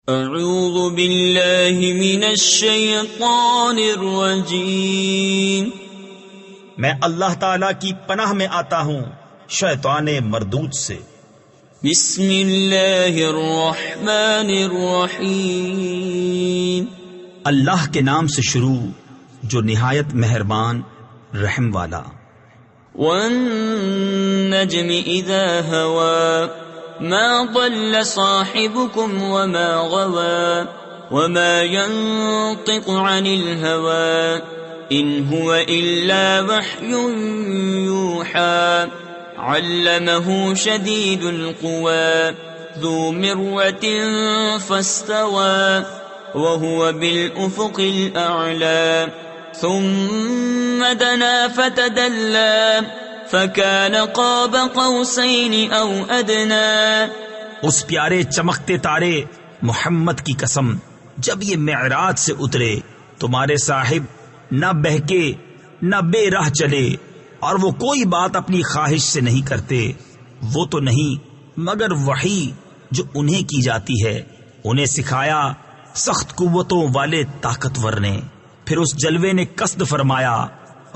اعوذ باللہ من الشیطان الرجیم، میں اللہ تعالی کی پناہ میں آتا ہوں شیطان مردود سے۔ بسم اللہ الرحمن الرحیم، اللہ کے نام سے شروع جو نہایت مہربان رحم والا۔ والنجم اذا هوى ما ضل صاحبكم وما غوى وما ينطق عن الهوى إن هو إلا وحي يوحى علمه شديد القوى ذو مرة فاستوى وهو بالأفق الأعلى ثم دنا فتدلى فَكَانَ قَابَ قَوْسَيْنِ أَوْ أَدْنَى۔ اس پیارے چمکتے تارے محمد کی قسم، جب یہ معراج سے اترے تمہارے صاحب نہ بہکے نہ بے راہ چلے، اور وہ کوئی بات اپنی خواہش سے نہیں کرتے، وہ تو نہیں مگر وحی جو انہیں کی جاتی ہے۔ انہیں سکھایا سخت قوتوں والے طاقتور نے، پھر اس جلوے نے قصد فرمایا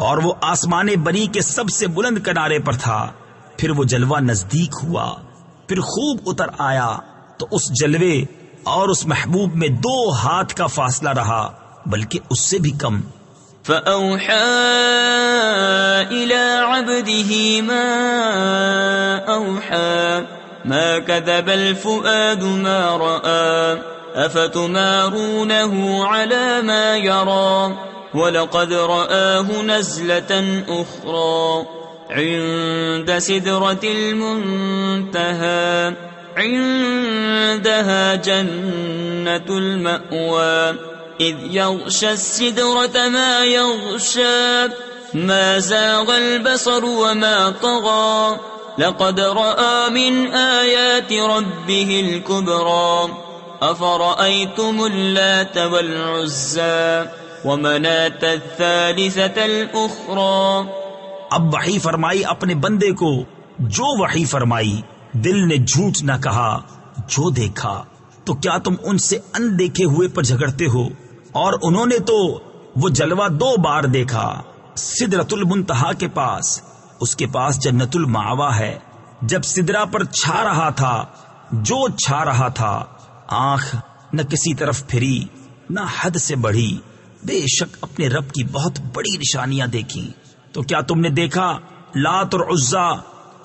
اور وہ آسمان بری کے سب سے بلند کنارے پر تھا۔ پھر وہ جلوہ نزدیک ہوا، پھر خوب اتر آیا تو اس جلوے اور اس محبوب میں 2 ہاتھ کا فاصلہ رہا، بلکہ اس سے بھی کم۔ فَأَوْحَى إِلَى عَبْدِهِ مَا أَوْحَى مَا كَذَبَ الْفُؤَادُ مَا رَأَى أَفَتُمَارُونَهُ عَلَى مَا يَرَى وَلَقَدْ رَآهُ نَزْلَةً أُخْرَى عِندَ سِدْرَةِ الْمُنْتَهَى عِندَهَا جَنَّةُ الْمَأْوَى إِذْ يَغْشَى السِّدْرَةَ مَا يَغْشَى مَا زَاغَ الْبَصَرُ وَمَا طَغَى لَقَدْ رَآى مِنْ آيَاتِ رَبِّهِ الْكُبْرَى أَفَرَأَيْتُمُ اللَّاتَ وَالْعُزَّى وَمَنَاةَ الثَّالِثَةَ الْأُخْرَى۔ اب وحی فرمائی اپنے بندے کو، جو وحی فرمائی، دل نے جھوٹ نہ کہا، جو دیکھا۔ تو کیا تم ان سے اندیکھے ہوئے پر جھگڑتے ہو؟ اور انہوں نے تو وہ جلوہ 2 بار دیکھا، سدرۃ المنتہا کے پاس، اس کے پاس جنت المأویٰ ہے۔ جب سدرہ پر چھا رہا تھا جو چھا رہا تھا، آنکھ نہ کسی طرف پھری نہ حد سے بڑھی، بے شک اپنے رب کی بہت بڑی نشانیاں دیکھی۔ تو کیا تم نے دیکھا لات اور عزا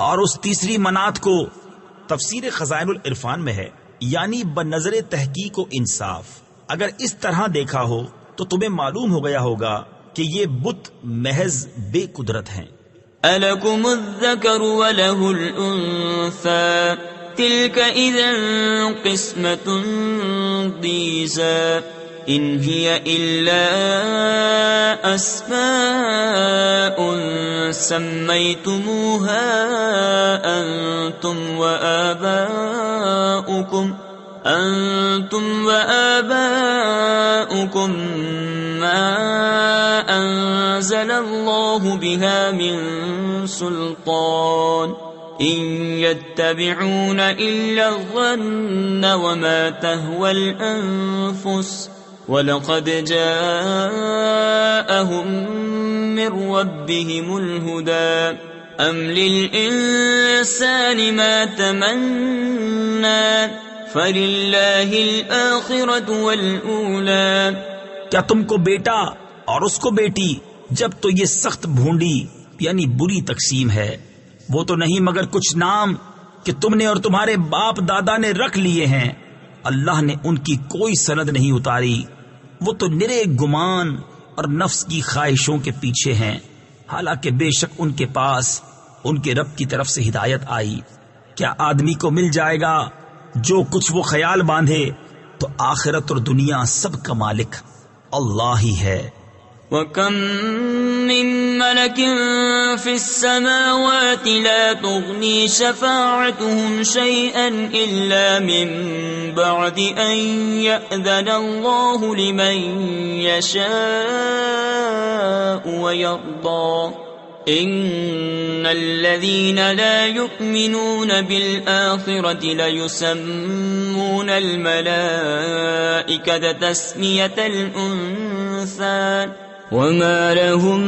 اور اس تیسری منات کو؟ تفسیر خزائن العرفان میں ہے، یعنی بنظر تحقیق و انصاف اگر اس طرح دیکھا ہو تو تمہیں معلوم ہو گیا ہوگا کہ یہ بت محض بے قدرت ہیں۔ أَلَكُمُ الذَّكَرُ وَلَهُ الْأُنثَى تِلْكَ إِذًا قِسْمَةٌ ضِيزَى إِنْ هِيَ إِلَّا أَسْمَاءٌ سَمَّيْتُمُوهَا أَنْتُمْ وَآبَاؤُكُمْ مَا أَنزَلَ اللَّهُ بِهَا مِنْ سُلْطَانٍ إِنْ يَتَّبِعُونَ إِلَّا الظَّنَّ وَمَا تَهْوَى الْأَنفُسُ وَلَقَدْ جَاءَهُمْ مِنْ رَبِّهِمُ الْهُدَى أَمْ لِلْإِنسَانِ مَا تَمَنَّى فَلِلَّهِ الْآخِرَةُ وَالْأُولَى۔ کیا تم کو بیٹا اور اس کو بیٹی، جب تو یہ سخت بھونڈی یعنی بری تقسیم ہے۔ وہ تو نہیں مگر کچھ نام کہ تم نے اور تمہارے باپ دادا نے رکھ لیے ہیں، اللہ نے ان کی کوئی سند نہیں اتاری، وہ تو نرے گمان اور نفس کی خواہشوں کے پیچھے ہیں، حالانکہ بے شک ان کے پاس ان کے رب کی طرف سے ہدایت آئی۔ کیا آدمی کو مل جائے گا جو کچھ وہ خیال باندھے؟ تو آخرت اور دنیا سب کا مالک اللہ ہی ہے۔ وَكَم مِّن مَّلَكٍ فِي السَّمَاوَاتِ لَا تُغْنِي شَفَاعَتُهُمْ شَيْئًا إِلَّا مِن بَعْدِ أَن يَأْذَنَ اللَّهُ لِمَن يَشَاءُ وَيَرْضَىٰ إن الذين لا يؤمنون بالآخرة ليسمون الملائكة تسمية الأنثى وما لهم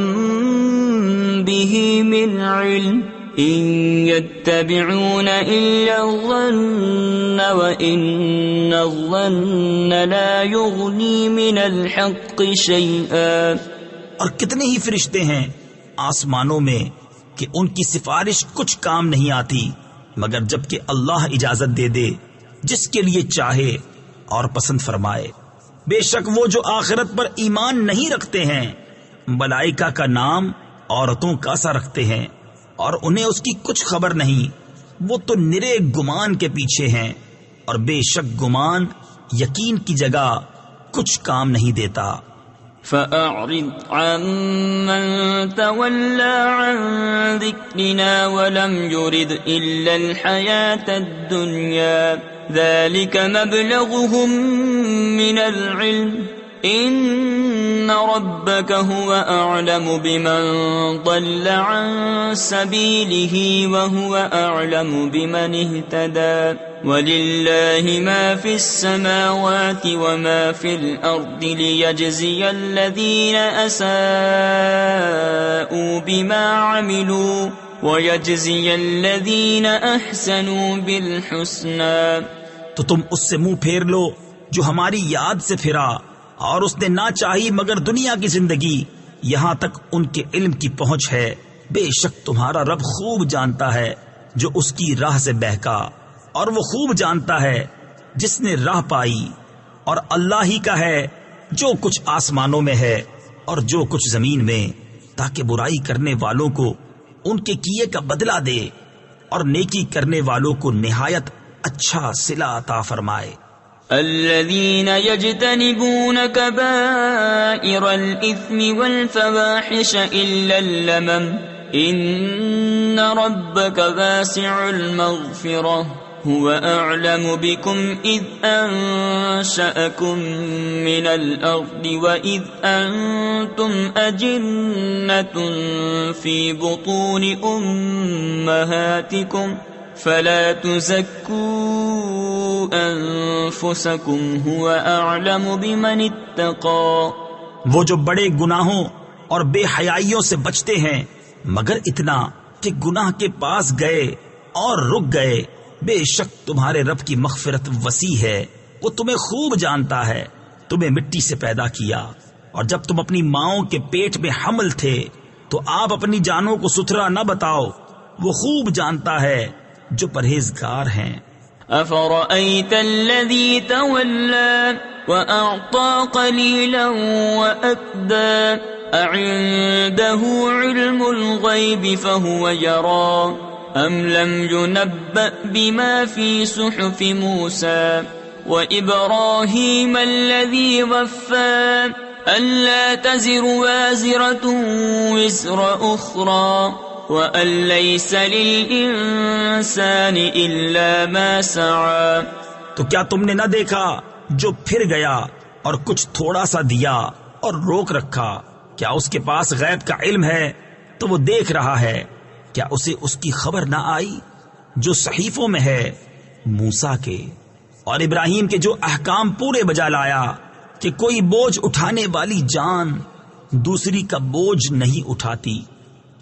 به من علم إن يتبعون إلا الظن وإن الظن لا يغني من الحق شيئا. اور کتنے ہی فرشتے ہیں آسمانوں میں کہ ان کی سفارش کچھ کام نہیں آتی مگر جب کہ اللہ اجازت دے دے جس کے لیے چاہے اور پسند فرمائے. بے شک وہ جو آخرت پر ایمان نہیں رکھتے ہیں ملائکہ کا نام عورتوں کا سا رکھتے ہیں اور انہیں اس کی کچھ خبر نہیں. وہ تو نرے گمان کے پیچھے ہیں اور بے شک گمان یقین کی جگہ کچھ کام نہیں دیتا. فأعرض عمن تولى عن ذكرنا ولم يرد إلا الحياة الدنيا ذلك مبلغهم من العلم إن ربك هو أعلم بمن ضل عن سبيله وهو أعلم بمن اهتدى ولله ما في السماوات وما في الأرض ليجزي الذين أساءوا بما عملوا ويجزي الذين أحسنوا بالحسنى. تو تم اس سے منہ پھیر لو جو ہماری یاد سے پھرا اور اس نے نہ چاہی مگر دنیا کی زندگی یہاں تک ان کے علم کی پہنچ ہے. بے شک تمہارا رب خوب جانتا ہے جو اس کی راہ سے بہکا اور وہ خوب جانتا ہے جس نے راہ پائی. اور اللہ ہی کا ہے جو کچھ آسمانوں میں ہے اور جو کچھ زمین میں تاکہ برائی کرنے والوں کو ان کے کیے کا بدلہ دے اور نیکی کرنے والوں کو نہایت اچھا صلہ عطا فرمائے. الذين يجتنبون كبائر الإثم والفواحش إلا اللمم إن ربك واسع المغفرة هو أعلم بكم إذ أنشأكم من الأرض وإذ أنتم أجنة في بطون أمهاتكم فلا تزكوا أنفسكم هو أعلم بمن اتقى. وہ جو بڑے گناہوں اور بے حیائیوں سے بچتے ہیں مگر اتنا کہ گناہ کے پاس گئے اور رک گئے. بے شک تمہارے رب کی مغفرت وسیع ہے. وہ تمہیں خوب جانتا ہے. تمہیں مٹی سے پیدا کیا اور جب تم اپنی ماؤں کے پیٹ میں حمل تھے تو آپ اپنی جانوں کو ستھرا نہ بتاؤ. وہ خوب جانتا ہے جو پرہیزگار ہیں. أفرأيت الذي تولى وأعطى قليلا وأكدى أعنده علم الغيب فهو يرى أم لم ينبأ بما في صحف موسى وإبراهيم الذي وفى ألا تزر وازرة وزر أخرى وَأَن لَّيْسَ لِلْإِنسَانِ إِلَّا مَا سَعَىٰ. تو کیا تم نے نہ دیکھا جو پھر گیا اور کچھ تھوڑا سا دیا اور روک رکھا؟ کیا اس کے پاس غیب کا علم ہے تو وہ دیکھ رہا ہے؟ کیا اسے اس کی خبر نہ آئی جو صحیفوں میں ہے موسیٰ کے اور ابراہیم کے جو احکام پورے بجا لایا کہ کوئی بوجھ اٹھانے والی جان دوسری کا بوجھ نہیں اٹھاتی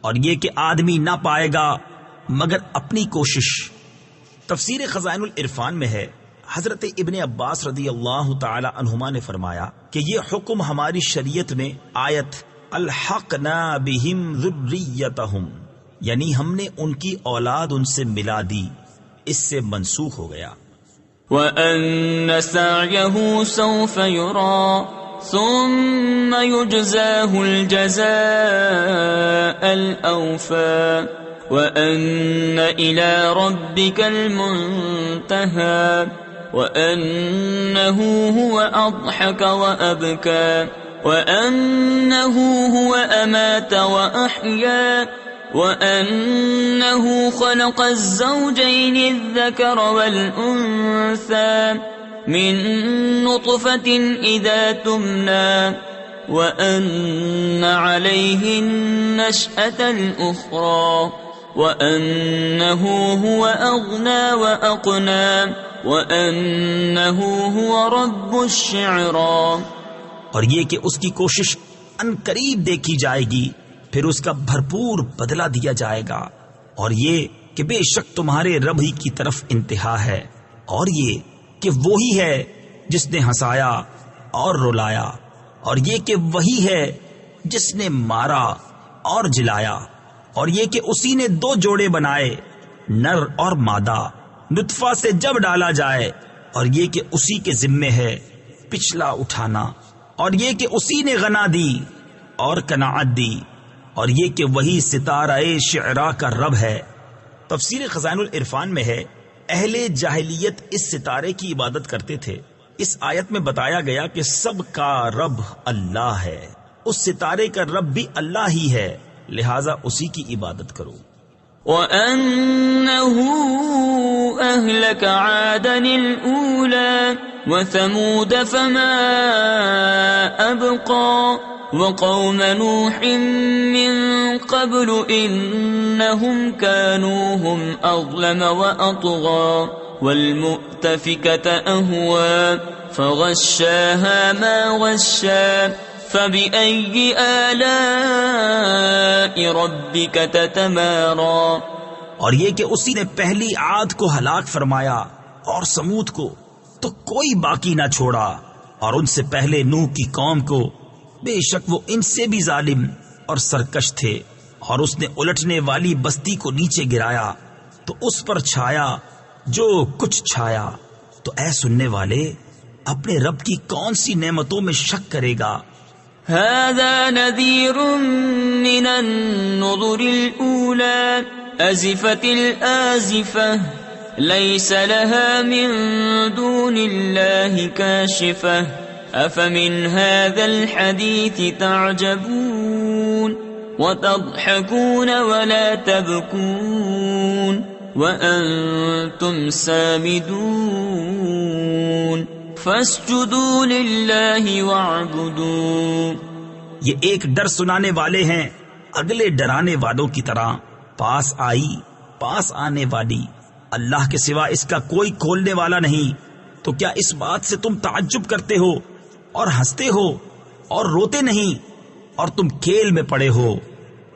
اور یہ کہ آدمی نہ پائے گا مگر اپنی کوشش. تفسیر خزائن العرفان میں ہے حضرت ابن عباس رضی اللہ تعالی عنہما نے فرمایا کہ یہ حکم ہماری شریعت میں آیت الحقنا بہم ذریتہم یعنی ہم نے ان کی اولاد ان سے ملا دی اس سے منسوخ ہو گیا. وَأَنَّ سَعْيَهُ سَوْفَ يُرَى ثم يجزاه الجزاء الأوفى وأن إلى ربك المنتهى وأنه هو أضحك وأبكى وأنه هو أمات وأحيا وأنه خلق الزوجين الذكر والأنثى من نطفة إذا تمنى وأن عليه النشأة الأخرى وأنه هو أغنى وأقنى وأنه هو رب الشعرى. اور یہ کہ اس کی کوشش ان قریب دیکھی جائے گی، پھر اس کا بھرپور بدلہ دیا جائے گا، اور یہ کہ بے شک تمہارے رب ہی کی طرف انتہا ہے، اور یہ کہ وہی ہے جس نے ہنسایا اور رلایا، اور یہ کہ وہی ہے جس نے مارا اور جلایا، اور یہ کہ اسی نے دو جوڑے بنائے، نر اور مادہ، نطفہ سے جب ڈالا جائے، اور یہ کہ اسی کے ذمے ہے پچھلا اٹھانا، اور یہ کہ اسی نے غنا دی اور قناعت دی، اور یہ کہ وہی ستارہ شعراء کا رب ہے. تفسیر خزائن العرفان میں ہے اہل جاہلیت اس ستارے کی عبادت کرتے تھے. اس آیت میں بتایا گیا کہ سب کا رب اللہ ہے، اس ستارے کا رب بھی اللہ ہی ہے، لہذا اسی کی عبادت کرو. وَأَنَّهُ أَهْلَكَ عَادًا الْأُولَى وَثَمُودَ فَمَا أَبْقَى وَقَوْمَ نُوحٍ مِّن قَبْلُ إِنَّهُمْ كَانُوا هُمْ أَظْلَمَ وَأَطْغَى وَالْمُؤْتَفِكَةَ أَهْوَى فَغَشَّاهَا مَا غَشَّى فَبِأَيِّ آلَاءِ رَبِّكَ تَتَمَارَى. اور یہ کہ اسی نے پہلی عاد کو ہلاک فرمایا اور سمود کو تو کوئی باقی نہ چھوڑا، اور ان سے پہلے نوح کی قوم کو، بے شک وہ ان سے بھی ظالم اور سرکش تھے، اور اس نے الٹنے والی بستی کو نیچے گرایا تو اس پر چھایا جو کچھ چھایا. تو اے سننے والے، اپنے رب کی کون سی نعمتوں میں شک کرے گا؟ هذا نذير من النذر الأولى أزفت الآزفة ليس لها من دون الله كاشفة أفمن هذا الحديث تعجبون وتضحكون ولا تبكون وأنتم سامدون فاسجدوا للہ واعبدوا. یہ ایک ڈر سنانے والے ہیں اگلے ڈرانے والوں کی طرح. پاس آئی، پاس آنے والی، اللہ کے سوا اس کا کوئی کھولنے والا نہیں. تو کیا اس بات سے تم تعجب کرتے ہو اور ہنستے ہو اور روتے نہیں، اور تم کھیل میں پڑے ہو؟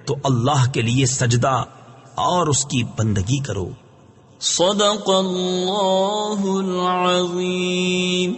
تو اللہ کے لیے سجدہ اور اس کی بندگی کرو. صدق اللہ العظیم.